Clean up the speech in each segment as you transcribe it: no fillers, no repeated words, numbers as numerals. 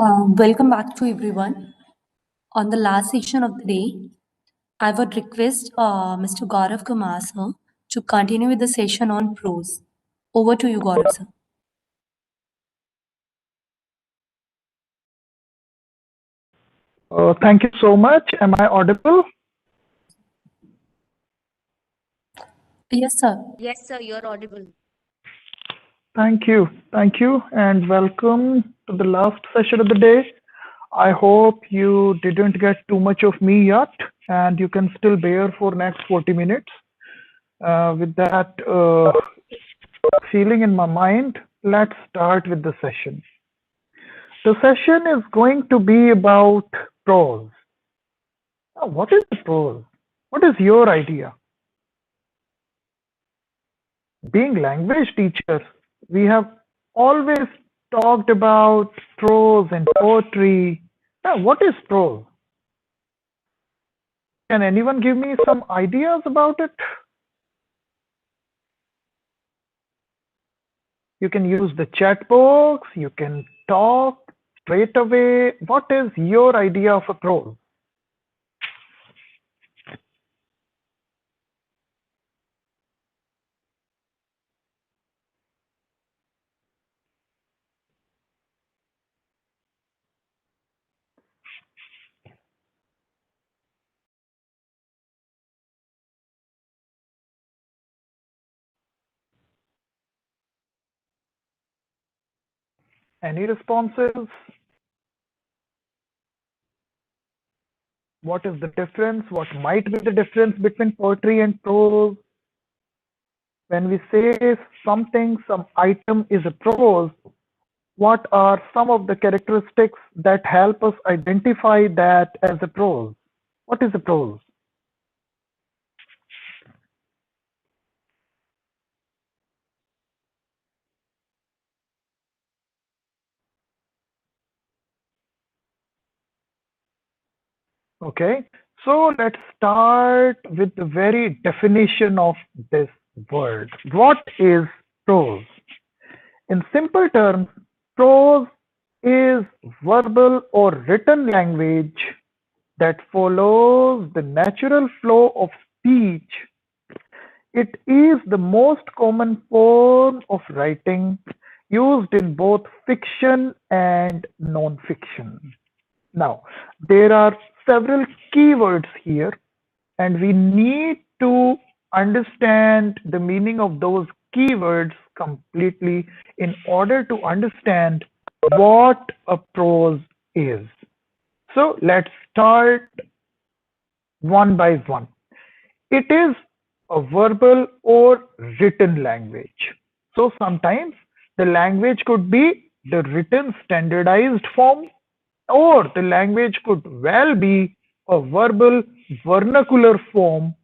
Welcome back to everyone. On the last session of the day, I would request Mr. Gaurav Kumar sir to continue with the session on prose. Over to you, Gaurav sir. Thank you so much. Am I audible? Yes, sir. Yes, sir, you're audible. Thank you. Thank you. And welcome to the last session of the day. I hope you didn't get too much of me yet and you can still bear for next 40 minutes. With that feeling in my mind, let's start with the session. The session is going to be about prose. Now, what is the prose? What is your idea? Being language teachers, we have always talked about prose and poetry. Now, what is prose? Can anyone give me some ideas about it? You can use the chat box, you can talk straight away. What is your idea of a prose? Any responses? What is the difference? What might be the difference between poetry and prose? When we say something, some item is a prose, what are some of the characteristics that help us identify that as a prose? What is a prose? Okay, so let's start with the very definition of this word. What is prose? In simple terms, prose is verbal or written language that follows the natural flow of speech. It is the most common form of writing used in both fiction and non-fiction. Now, there are several keywords here, and we need to understand the meaning of those keywords completely in order to understand what a prose is. So let's start one by one. It is a verbal or written language. So sometimes the language could be the written standardized form, or the language could well be a verbal vernacular form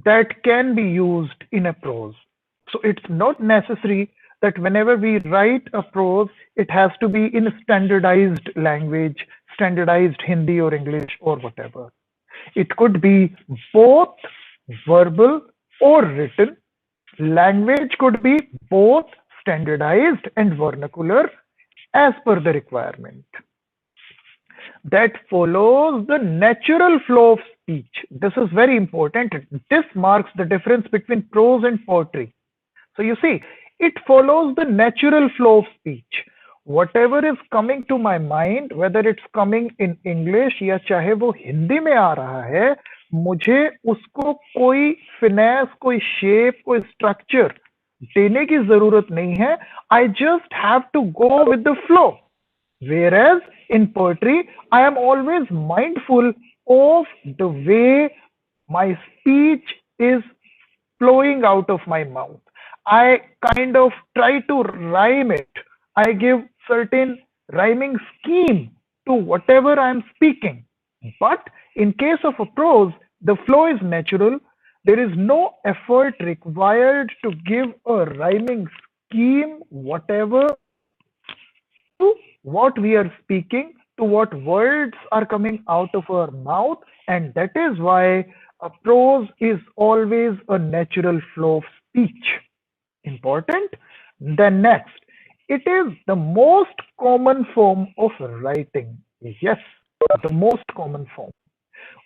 that can be used in a prose. So it's not necessary that whenever we write a prose, it has to be in standardized language, standardized Hindi or English or whatever. It could be both verbal or written. Language could be both standardized and vernacular as per the requirement. That follows the natural flow of speech. This is very important. This marks the difference between prose and poetry. So you see, it follows the natural flow of speech. Whatever is coming to my mind, whether it's coming in English या चाहे वो हिंदी में आ रहा है, मुझे उसको कोई finesse, कोई शेप, कोई स्ट्रक्चर देने की जरूरत नहीं है. I just have to go with the flow. Whereas in poetry, I am always mindful of the way my speech is flowing out of my mouth. I kind of try to rhyme it. I give certain rhyming scheme to whatever I am speaking. But in case of a prose, the flow is natural. There is no effort required to give a rhyming scheme, whatever, to what we are speaking, to what words are coming out of our mouth, and that is why a prose is always a natural flow of speech. Important. Then next, It is the most common form of writing. Yes, the most common form.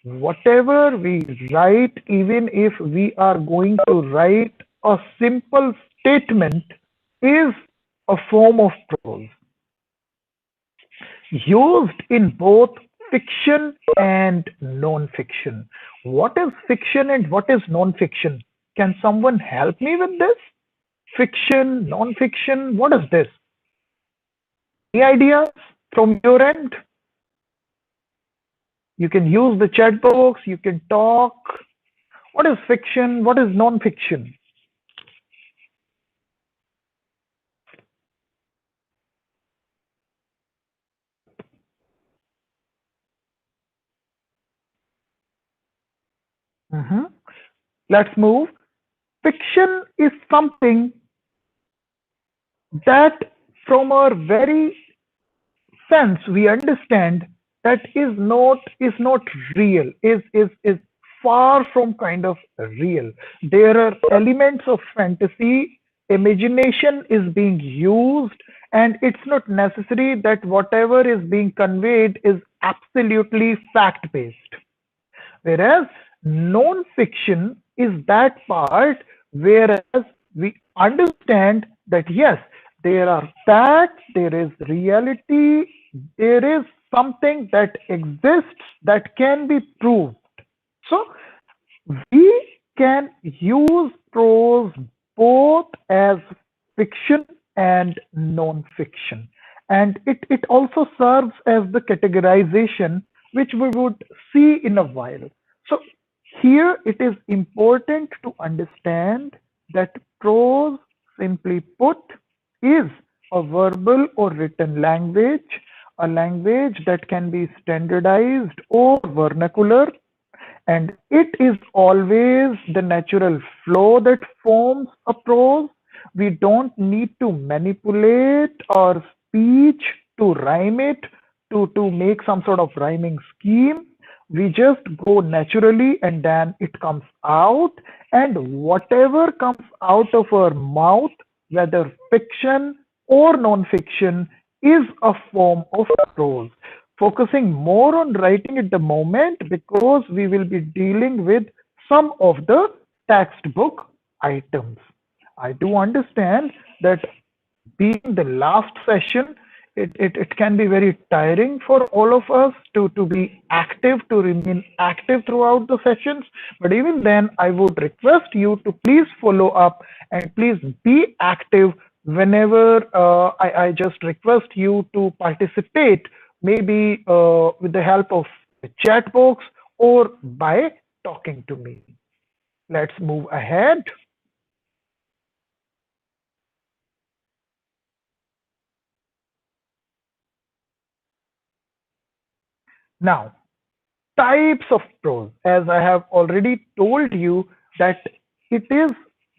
Whatever we write, even if we are going to write a simple statement, is a form of prose used in both fiction and non-fiction. What is fiction and what is non-fiction? Can someone help me with this? Fiction, non-fiction, what is this? Any ideas from your end? You can use the chat box, you can talk. What is fiction? What is non-fiction? Mhm. Let's move. Fiction is something that, from our very sense, we understand that is not real, is far from kind of real. There are elements of fantasy, imagination is being used, and it's not necessary that whatever is being conveyed is absolutely fact based. Whereas non-fiction is that part whereas we understand that yes, there are facts, there is reality, there is something that exists that can be proved. So we can use prose both as fiction and non-fiction. And it also serves as the categorization which we would see in a while. So here it is important to understand that prose, simply put, is a verbal or written language, a language that can be standardized or vernacular, and it is always the natural flow that forms a prose. We don't need to manipulate our speech to rhyme it, to make some sort of rhyming scheme. We just go naturally and then it comes out, and whatever comes out of our mouth, whether fiction or non-fiction, is a form of prose. Focusing more on writing at the moment because we will be dealing with some of the textbook items. I do understand that being the last session, it can be very tiring for all of us to be active, to remain active throughout the sessions. But even then, I would request you to please follow up and please be active whenever I just request you to participate, maybe with the help of the chat box or by talking to me. Let's move ahead. Now, types of prose, as I have already told you, that it is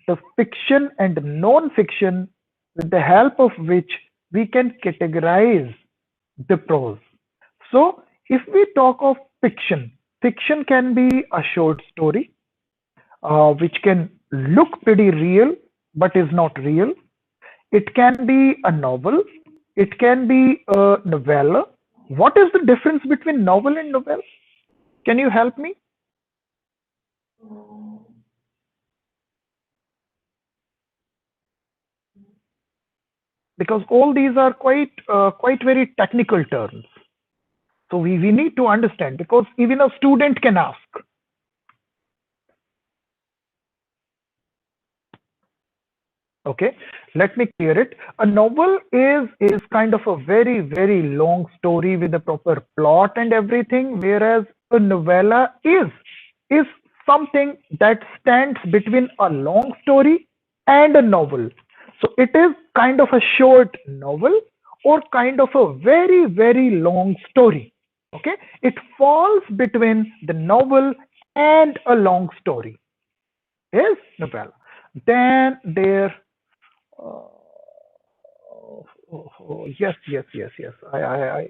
the fiction and non-fiction with the help of which we can categorize the prose. So, if we talk of fiction, fiction can be a short story which can look pretty real but is not real. It can be a novel. It can be a novella. What is the difference between novel and novella? Can you help me? Because all these are quite very technical terms. So we need to understand because even a student can ask. Okay, let me clear it. A novel is kind of a very long story with a proper plot and everything, whereas a novella is something that stands between a long story and a novel. So it is kind of a short novel or kind of a very long story. Okay, it falls between the novel and a long story is novella. Then there yes.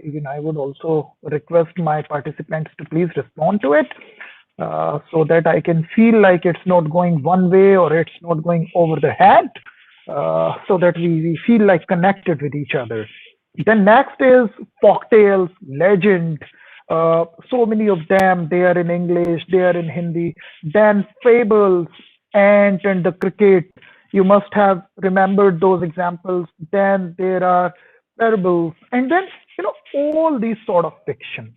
Even I would also request my participants to please respond to it so that I can feel like it's not going one way or it's not going over the head. so that we feel like connected with each other. Then next is folktales, legend. So many of them. They are in English, they are in Hindi. Then fables, ant and the cricket. You must have remembered those examples. Then there are parables, and then all these sort of fiction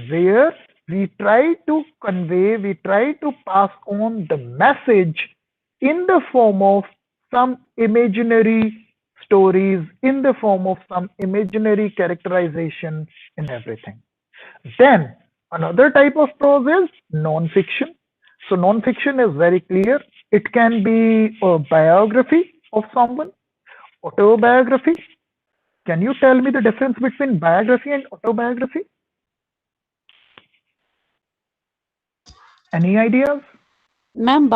where we try to convey, we try to pass on the message in the form of some imaginary stories, in the form of some imaginary characterization in everything. Then another type of prose is non-fiction. So non-fiction is very clear. It can be a biography of someone, autobiography. Can you tell me the difference between biography and autobiography? Any ideas? Ma'am,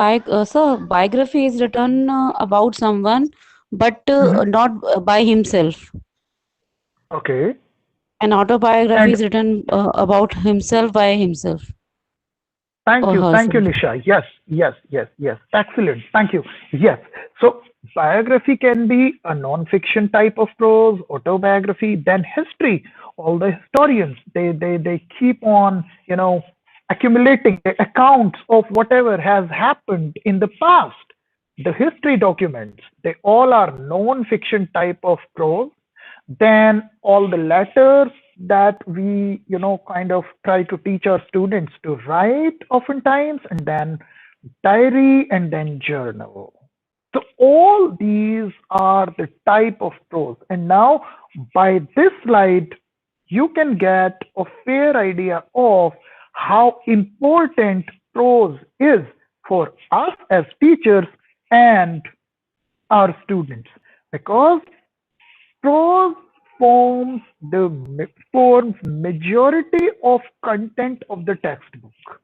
sir, biography is written about someone, but Mhm. not by himself. Okay. An autobiography And is written about himself by himself or thank you, herself. Nisha. Yes. Excellent. Thank you. Yes. So biography can be a non-fiction type of prose, autobiography, then history. All the historians, they keep on, accumulating the accounts of whatever has happened in the past. The history documents, they all are non-fiction type of prose. Then all the letters that we kind of try to teach our students to write oftentimes, and then diary, and then journal. So all these are the type of prose, and now by this slide you can get a fair idea of how important prose is for us as teachers and our students, because prose forms majority of content of the textbook.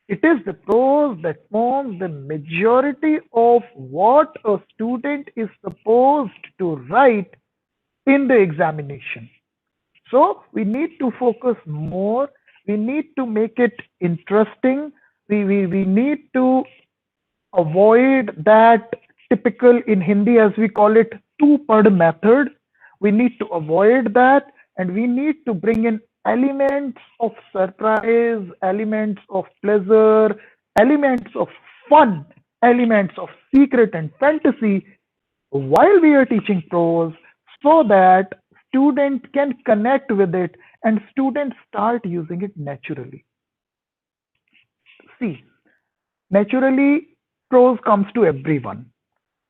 It is the prose that forms the majority of what a student is supposed to write in the examination. So we need to focus more. We need to make it interesting. We need to avoid that typical in Hindi, as we call it, two pad method. We need to avoid that, and we need to bring in elements of surprise, elements of pleasure, elements of fun, elements of secret and fantasy while we are teaching prose, so that student can connect with it and students start using it naturally. See, naturally prose comes to everyone,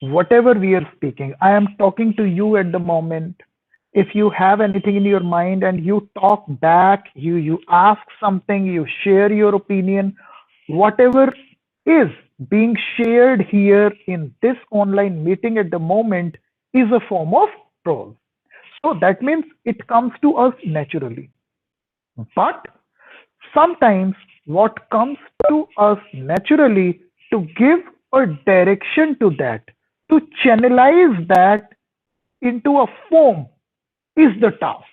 whatever we are speaking. I am talking to you at the moment. If you have anything in your mind and you talk back, you ask something, you share your opinion, whatever is being shared here in this online meeting at the moment is a form of prose. So that means it comes to us naturally. But sometimes what comes to us naturally, to give a direction to that, to channelize that into a form, is the task.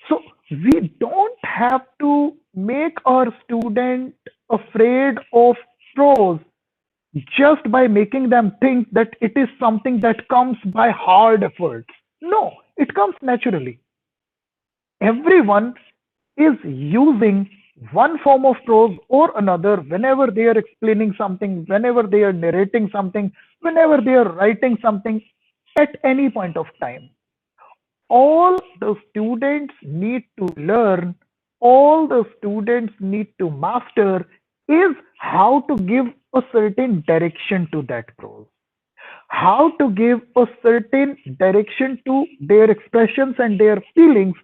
So we don't have to make our student afraid of prose just by making them think that it is something that comes by hard efforts. No, it comes naturally. Everyone is using one form of prose or another whenever they are explaining something, whenever they are narrating something, whenever they are writing something at any point of time. All the students need to learn, all the students need to master is how to give a certain direction to that prose, how to give a certain direction to their expressions and their feelings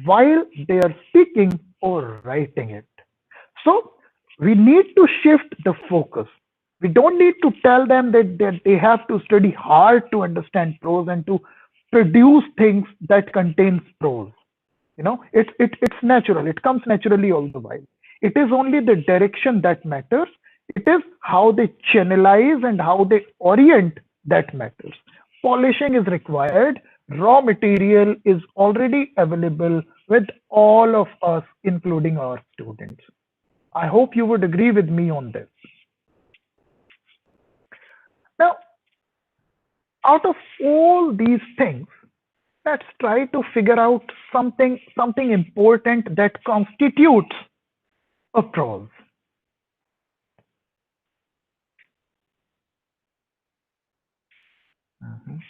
while they are speaking or writing it. So we need to shift the focus. We don't need to tell them that they have to study hard to understand prose and to produce things that contains prose. It's natural. It comes naturally all the while. It is only the direction that matters. It is how they channelize and how they orient that matters. Polishing is required. Raw material is already available with all of us, including our students. I hope you would agree with me on this. Now, Out of all these things, let's try to figure out something important that constitutes a prose. Mhm.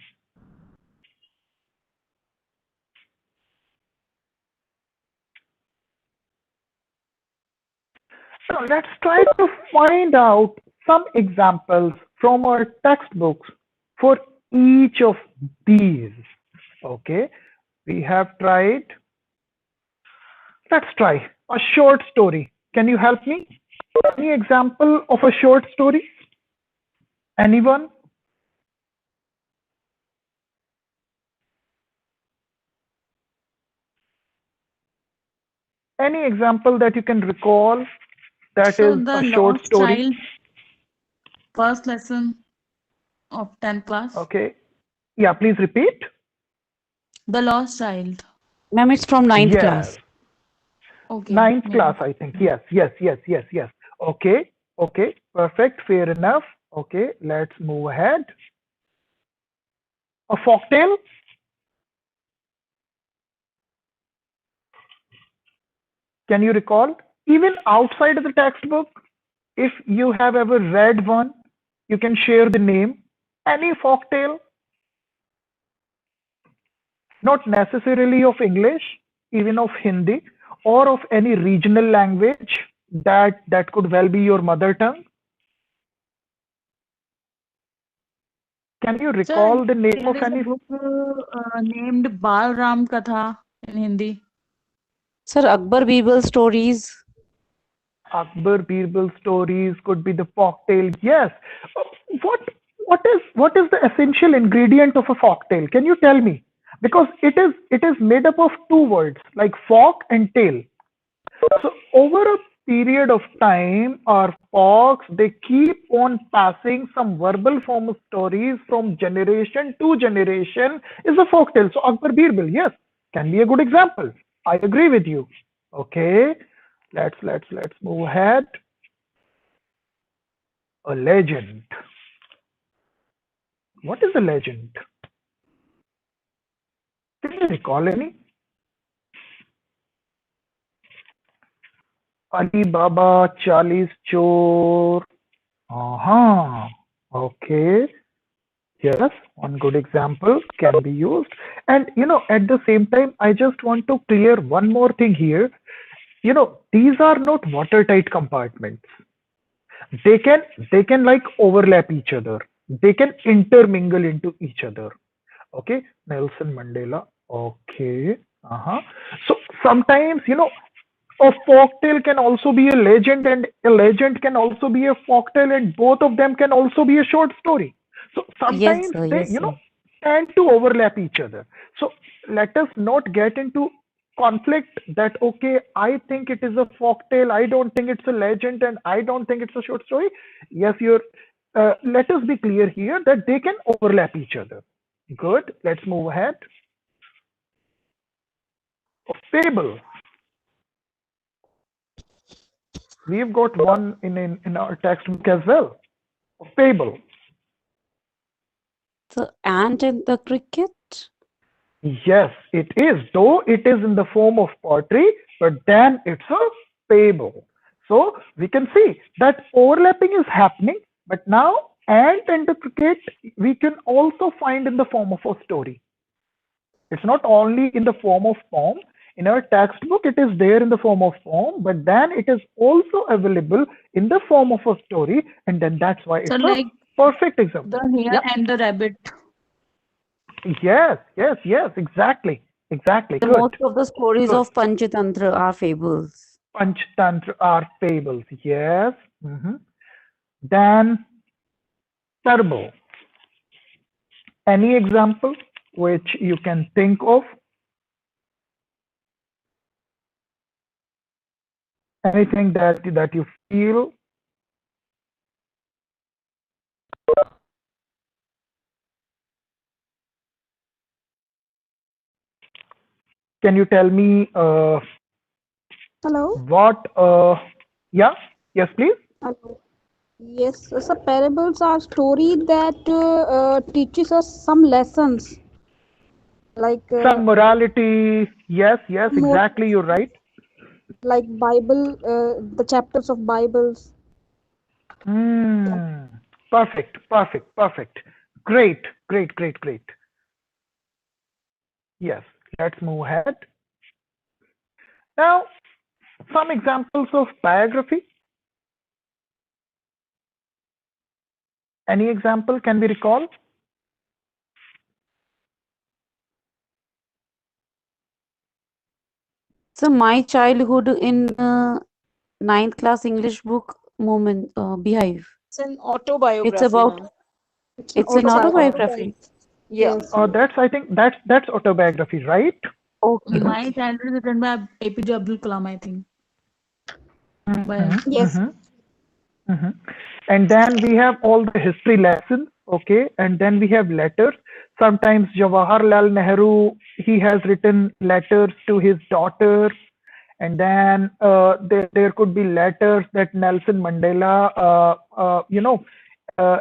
So let's try to find out some examples from our textbooks for each of these. Okay, we have tried. Let's try a short story. Can you help me? Any example of a short story? Anyone? Any example that you can recall that So is the a short lost story? child, first lesson of 10th class. Okay. Yeah, please repeat. The lost child. Ma'am, it's from ninth Yes. class. Okay, Ninth class, maybe. I think. Yes, yes, yes, yes, yes. Okay, okay, perfect, fair enough. Okay, let's move ahead. A folktale? Can you recall? Even outside of the textbook, if you have ever read one, you can share the name. Any folktale, not necessarily of English, even of Hindi, or of any regional language that could well be your mother tongue. Can you Sir, recall the name of there is a any book named Bal Ram Katha in Hindi. Sir, Akbar Birbal stories. Akbar Birbal stories? Could be the folktale. Yes. What what is the essential ingredient of a folktale? Can you tell me? Because it is made up of two words like folk and tale. So over a period of time, our folks they keep on passing some verbal form of stories from generation to generation is a folktale. So Akbar Birbal, yes, can be a good example. I agree with you. Okay, let's move ahead. A legend. What is a legend? Can you recall any? Ali Baba, Charlie's Chor. Uh-huh. Okay. Yes, one good example can be used. And at the same time, I just want to clear one more thing here. These are not watertight compartments. They can like overlap each other. They can intermingle into each other. Okay, Nelson Mandela. Okay. Uh-huh. So sometimes, a folktale can also be a legend, and a legend can also be a folktale, and both of them can also be a short story. So Yes, sometimes sir. they, Yes, sir. tend to overlap each other. So let us not get into conflict that okay, I think it is a folktale, I don't think it's a legend, and I don't think it's a short story. Yes, you're. Let us be clear here that they can overlap each other. Good. Let's move ahead. A fable. We've got one in our textbook as well. A fable. The ant and the cricket. Yes, it is. Though it is in the form of poetry, but then it's a fable. So we can see that overlapping is happening, but now ant and the cricket we can also find in the form of a story. It's not only in the form of poem. In our textbook, it is there in the form of poem, but then it is also available in the form of a story, and then that's why So it's a like perfect example. the hare Yeah. and the rabbit. Yes, yes, yes, exactly. Exactly. The most Good. of the stories Good. of Panchatantra are fables. Panchtantra are fables. Yes. Then turbo. Any example which you can think of? Anything that you feel? Can you tell me Hello. what? Yeah. Yes, please. Hello. Yes, so parables are story that teaches us some lessons, like Some morality. Yes, yes, more exactly. You're right. like Bible, the chapters of Bibles. Hmm. Perfect, perfect, perfect. Great, great, great, great. Yes, let's move ahead. Now, some examples of biography. Any example can we recall? So my childhood in ninth class English book moment Behave. It's an It's autobiography, about ma'am. It's an it's an It's an autobiography. autobiography. autobiography. Yeah. Yes, yes. That's I think that's autobiography, right? Okay, My okay. childhood is written by APJ Abdul Kalam, I think. Mm-hmm, But Yes. mm-hmm, mm-hmm. And then we have all the history lessons, okay? And then we have letters. Sometimes Jawaharlal Nehru, he has written letters to his daughter, and then there could be letters that Nelson Mandela,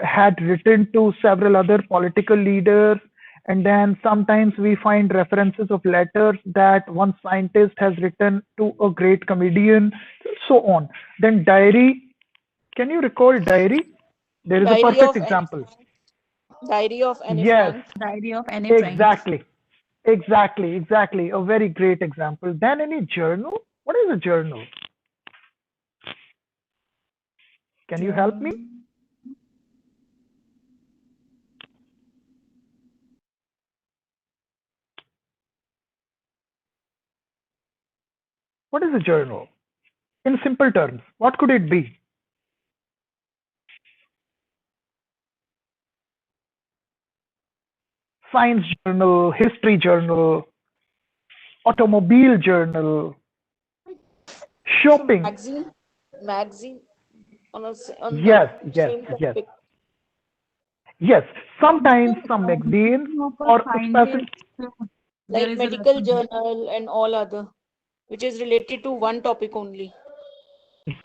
had written to several other political leaders. And then sometimes we find references of letters that one scientist has written to a great comedian, so on. Then diary. Can you recall diary? There is a Diary perfect of Anne example. Frank. Diary of Anne Yes, Frank. Diary of Anne Frank. exactly. Exactly, exactly. A very great example. Then any journal? What is a journal? Can you help me? Journal. What is a journal? In simple terms, what could it be? Science journal, history journal, automobile journal, It's a shopping. magazine on the Yes, yes, same yes, topic. yes. Sometimes Also, some magazines of a or a specific. scientist, there Like is a medical lesson. journal and all other, which is related to one topic only.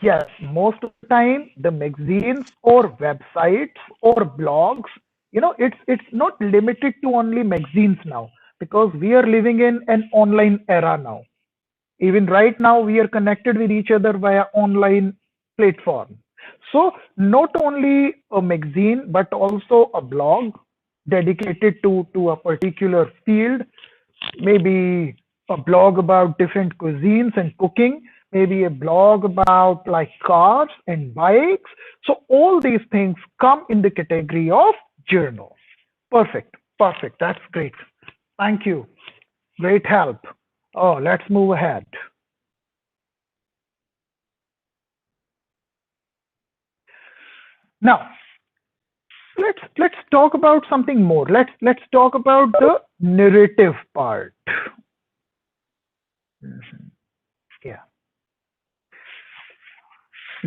Yes, most of the time the magazines or websites or blogs, it's not limited to only magazines now, because we are living in an online era now. Even right now we are connected with each other via online platform. So not only a magazine but also a blog dedicated to a particular field, maybe a blog about different cuisines and cooking, maybe a blog about like cars and bikes. So all these things come in the category of journal. Perfect, perfect. That's great. Thank you. Great help. Oh, let's move ahead. Now, let's talk about something more. Let's talk about the narrative part. Mhm. Yeah.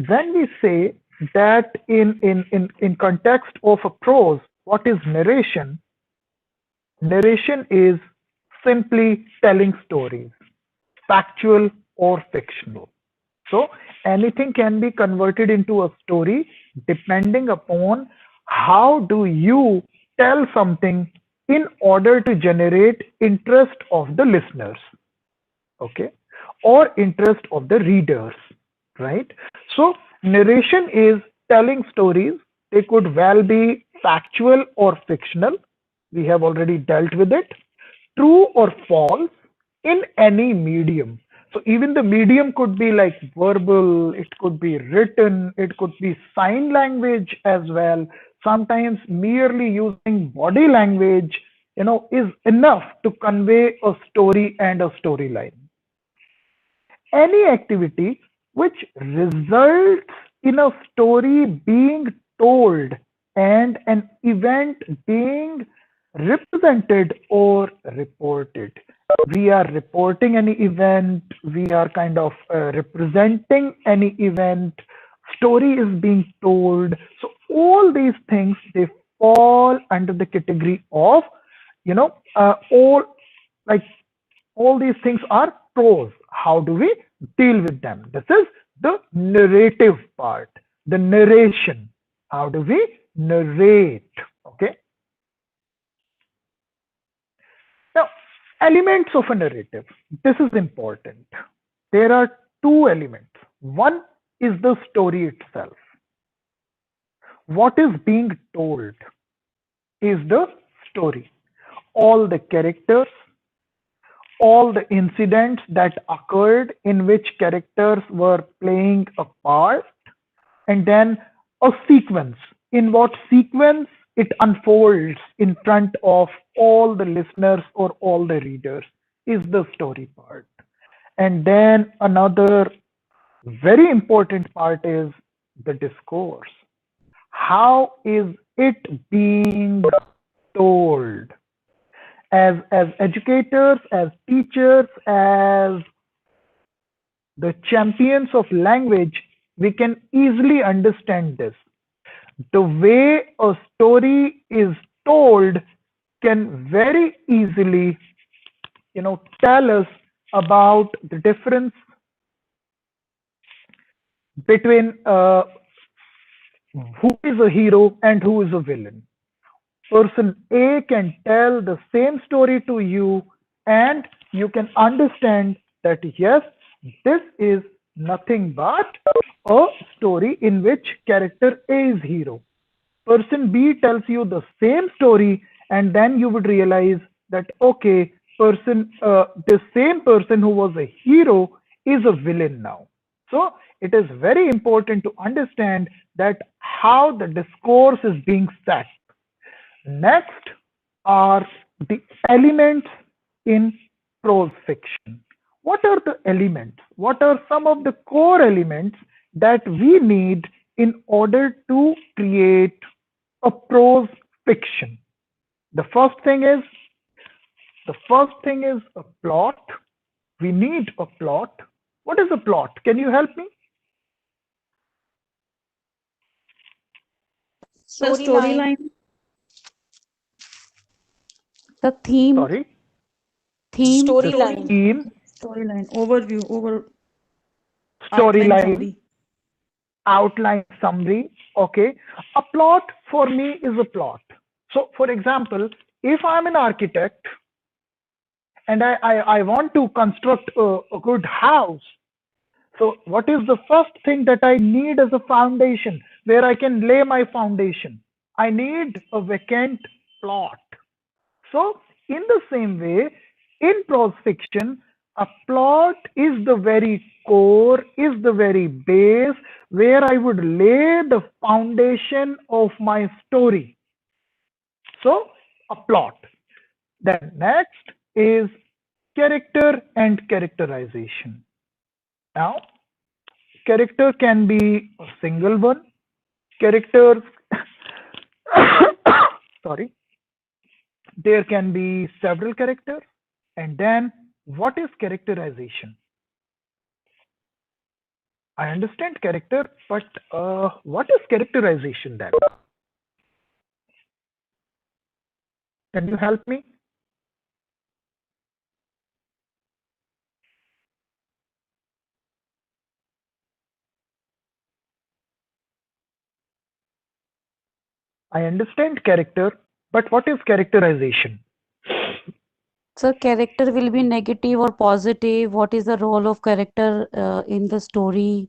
When we say that in context of a prose, what is narration? Narration is simply telling stories, factual or fictional. So anything can be converted into a story depending upon how do you tell something in order to generate interest of the listeners, okay, or interest of the readers, right? So narration is telling stories. They could well be factual or fictional. We have already dealt with it. True or false in any medium. So even the medium could be like verbal, it could be written, it could be sign language as well. Sometimes merely using body language, is enough to convey a story and a storyline. Any activity which results in a story being told and an event being represented or reported. We are reporting any event, we are kind of representing any event, story is being told. So all these things, they fall under the category of, all, like, all these things are prose. How do we deal with them? This is the narrative part, the narration. How do we narrate? Okay. Now, elements of a narrative. This is important. There are two elements. One is the story itself. What is being told is the story. All the characters, all the incidents that occurred in which characters were playing a part, and then a sequence. In what sequence it unfolds in front of all the listeners or all the readers is the story part. And then another very important part is the discourse. How is it being told? As educators, as teachers, as the champions of language, we can easily understand this. The way a story is told can very easily, tell us about the difference between who is a hero and who is a villain. Person A can tell the same story to you, and you can understand that yes, this is nothing but a story in which character A is hero. Person B tells you the same story, and then you would realize that okay, the same person who was a hero is a villain now. So it is very important to understand that how the discourse is being set. Next are the elements in prose fiction. What are the elements? What are some of the core elements that we need in order to create a prose fiction? The first thing is a plot. We need a plot. What is a plot? Can you help me? The storyline. The theme, Sorry, Storyline. theme, Storyline. Overview. Outline storyline, summary. outline, summary. Okay. A plot for me is a plot. So, for example, if I'm an architect and I want to construct a good house, so what is the first thing that I need as a foundation where I can lay my foundation? I need a vacant plot. So, in the same way, in prose fiction, a plot is the very core, is the very base where I would lay the foundation of my story. So, a plot. Then next is character and characterization. Now, character can be a single one. Characters, sorry, there can be several characters. And then what is characterization? I understand character, but what is characterization then? Can you help me? I understand character, but what is characterization? so character will be negative or positive. What is the role of character in the story?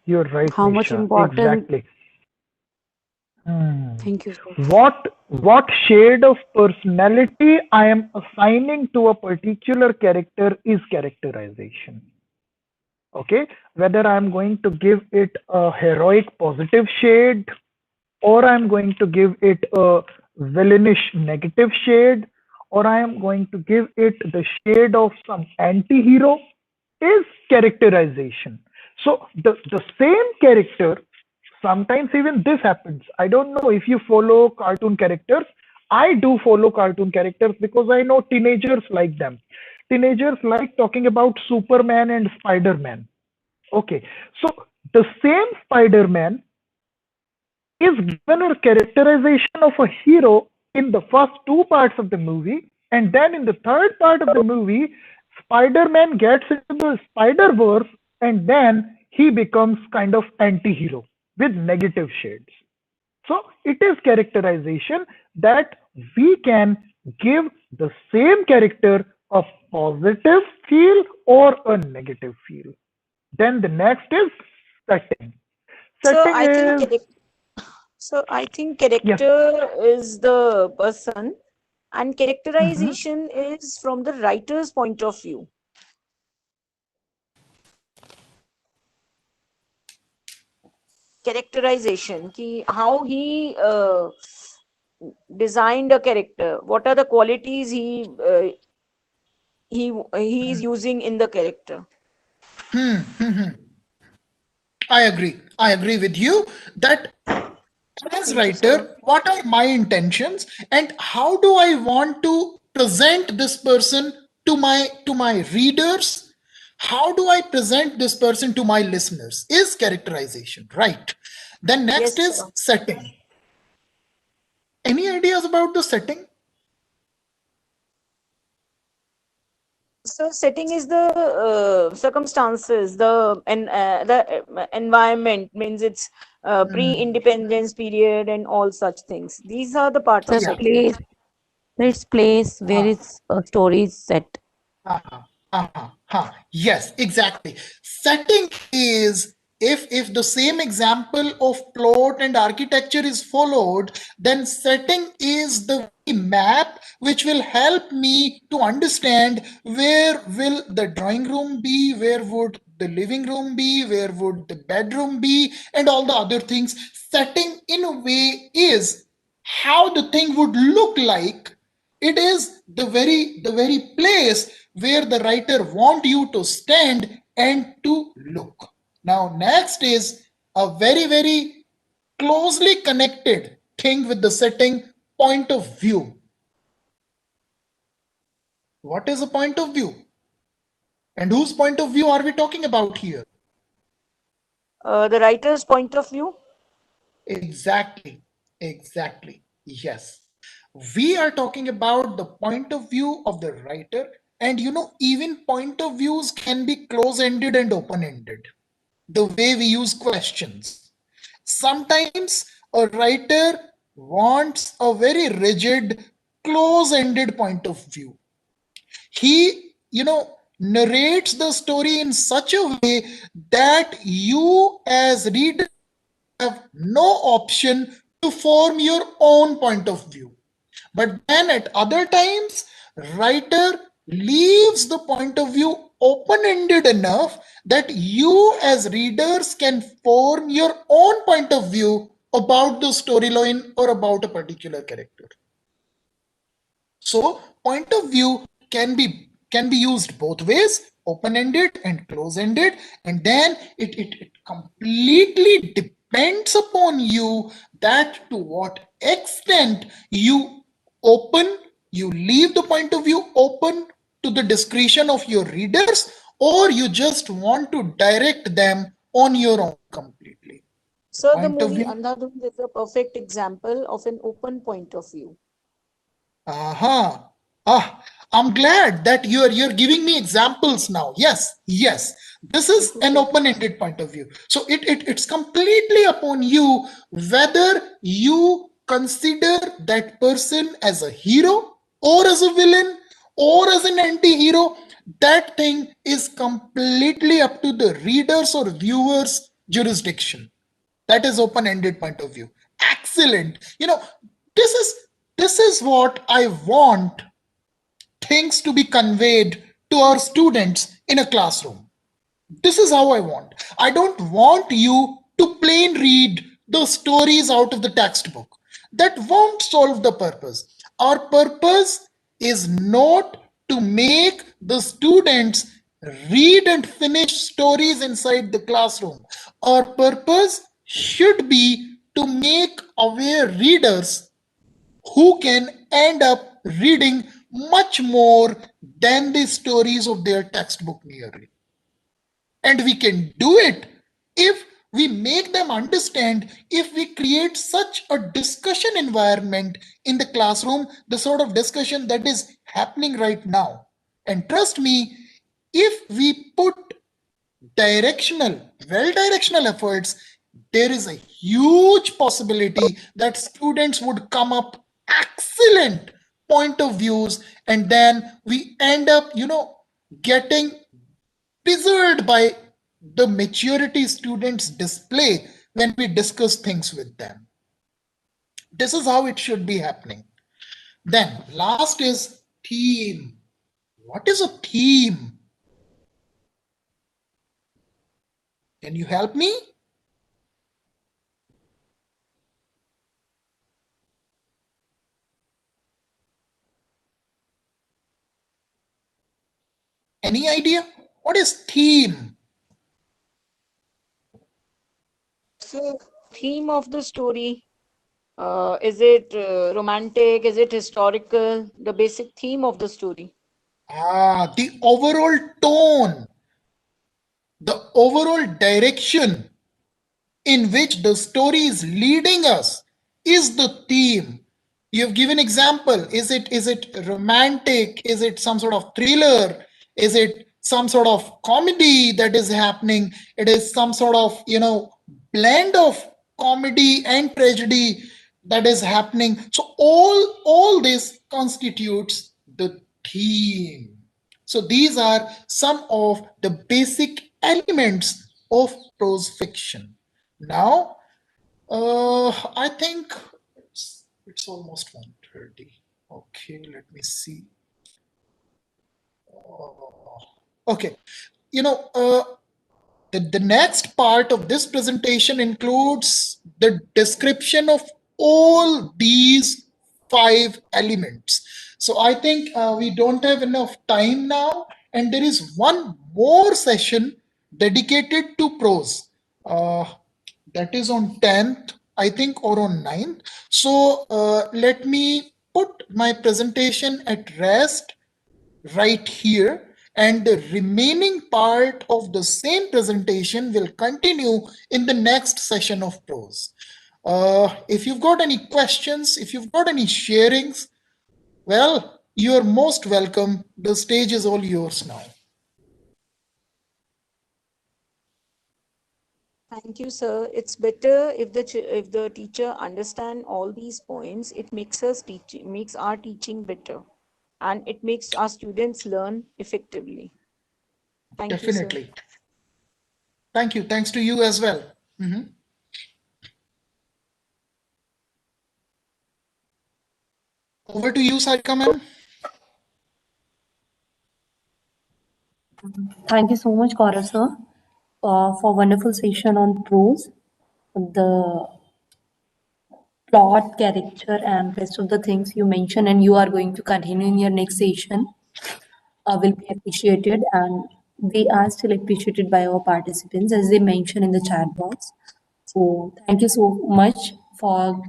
You're right, How much Nisha. important? Exactly. Thank you, sir. What shade of personality I am assigning to a particular character is characterization. Okay, whether I'm going to give it a heroic positive shade or I'm going to give it a villainish negative shade, or I am going to give it the shade of some anti-hero, is characterization. So the same character, sometimes even this happens. I don't know if you follow cartoon characters. I do follow cartoon characters because I know teenagers like them. Teenagers like talking about Superman and Spider-Man. Okay, so the same Spider-Man is given a characterization of a hero in the first two parts of the movie, and then in the third part of the movie, Spider-Man gets into the Spider-Verse, and then he becomes kind of anti-hero. with negative shades. So it is characterization that we can give the same character a positive feel or a negative feel. Then the next is setting. So Setting I think is, character, so I think yes. character is the person, and Mhm. characterization is from the writer's point of view. Characterization, ki how he designed a character. What are the qualities he is using in the character? I agree. I agree with you that as Thank you, sir. writer, what are my intentions and how do I want to present this person to my readers? How do I present this person to my listeners? Is characterization, right? Then next Yes, is sir. setting. Any ideas about the setting? So setting is the circumstances, the environment, means it's pre-independence period and all such things. These are the part of The Yeah. setting. place, its place where Ah, its story is set. Yes, exactly. Setting is, if the same example of plot and architecture is followed, then setting is the map which will help me to understand where will the drawing room be, where would the living room be, where would the bedroom be, and all the other things. Setting in a way is how the thing would look like. It is the very place where the writer want you to stand and to look. Now next is a very closely connected thing with the setting: point of view. What is a point of view and whose point of view are we talking about here? The writer's point of view. Exactly, yes, we are talking about the point of view of the writer. And even point of views can be close-ended and open-ended. The way we use questions, sometimes a writer wants a very rigid, close-ended point of view. He narrates the story in such a way that you as reader have no option to form your own point of view. But then at other times, writer leaves the point of view open-ended enough that you as readers can form your own point of view about the storyline or about a particular character. So point of view can be used both ways, open-ended and close-ended, and then it completely depends upon you that to what extent you leave the point of view open to the discretion of your readers, or you just want to direct them on your own completely. So the Point of movie view. Andhadhun is a perfect example of an open point of view. Uh-huh. Ah, I'm glad that you're giving me examples now. Yes. This Thank is you, an sir. open-ended point of view. So it's completely upon you whether you consider that person as a hero or as a villain or as an anti-hero. That thing is completely up to the readers or viewers' jurisdiction. That is open-ended point of view. Excellent. This is this is what I want things to be conveyed to our students in a classroom. This is how I want. I don't want you to plain read the stories out of the textbook. That won't solve the purpose. Our purpose is not to make the students read and finish stories inside the classroom. Our purpose should be to make aware readers who can end up reading much more than the stories of their textbook merely. And we can do it if we make them understand, if we create such a discussion environment in the classroom, the sort of discussion that is happening right now. And trust me, if we put well directional efforts, there is a huge possibility that students would come up excellent point of views, and then we end up, getting triggered by the maturity students display when we discuss things with them. This is how it should be happening. Then last is theme. What is a theme? Can you help me? Any idea? What is theme? So, theme of the story, is it romantic? Is it historical? The basic theme of the story. The overall tone, the overall direction in which the story is leading us is the theme. You've given example. Is it romantic? Is it some sort of thriller? Is it some sort of comedy that is happening? It is some sort of blend of comedy and tragedy that is happening. So all this constitutes the theme. So these are some of the basic elements of prose fiction. Now, I think it's almost 1:30. Okay, let me see. Okay, the next part of this presentation includes the description of all these 5 elements. So I think we don't have enough time now, and there is one more session dedicated to prose. That is on 10th, I think, or on 9th. So let me put my presentation at rest right here, and the remaining part of the same presentation will continue in the next session of prose. If you've got any questions, if you've got any sharings, well, you're most welcome. The stage is all yours now. Thank you, sir. It's better if the teacher understand all these points. It makes our teaching better, and it makes our students learn effectively. Thank you, sir. Definitely. Thank you. Thanks to you as well. Over to you, Sarika ma'am. Thank you so much, Gaurav sir, for wonderful session on prose, the plot, character, and rest of the things you mentioned, and you are going to continue in your next session. Will be appreciated, and they are still appreciated by our participants as they mentioned in the chat box. So thank you so much for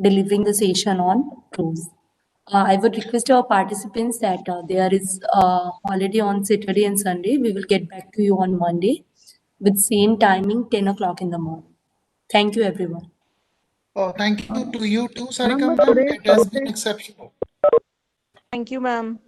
delivering the session on prose. I would request our participants that there is a holiday on Saturday and Sunday. We will get back to you on Monday with same timing, 10 o'clock in the morning. Thank you, everyone. Thank you to you too, Sarika Ma'am, ma'am. today It is has been Thursday. exceptional. Thank you, ma'am.